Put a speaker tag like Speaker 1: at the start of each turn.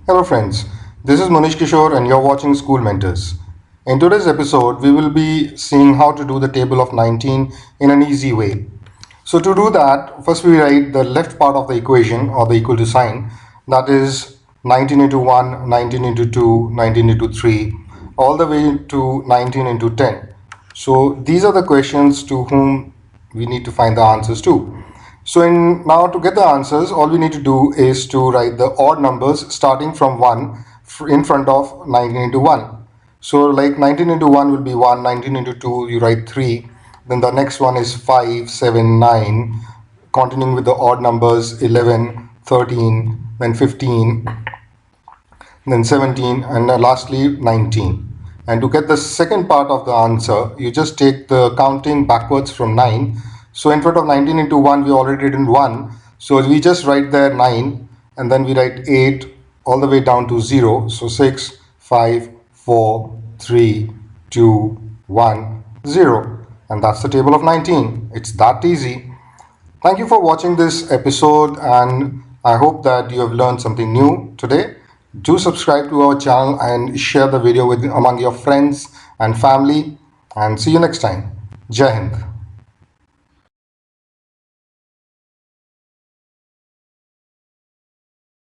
Speaker 1: Hello friends, this is Manish Kishore and you're watching School Mentors. In today's episode, we will be seeing how to do the table of 19 in an easy way. So to do that, first we write the left part of the equation or the equal to sign, that is 19 into 1, 19 into 2, 19 into 3, all the way to 19 into 10. So these are the questions to whom we need to find the answers to. So now to get the answers, all we need to do is to write the odd numbers starting from 1 in front of 19 into 1. So like 19 into 1 will be 1, 19 into 2 you write 3, then the next one is 5, 7, 9, continuing with the odd numbers 11, 13, then 15, then 17, and lastly 19. And to get the second part of the answer, you just take the counting backwards from 9. So in front of 19 into 1, we already written 1. So we just write there 9, and then we write 8 all the way down to 0. So 6, 5, 4, 3, 2, 1, 0. And that's the table of 19. It's that easy. Thank you for watching this episode, and I hope that you have learned something new today. Do subscribe to our channel and share the video with among your friends and family, and see you next time. Jai Hind.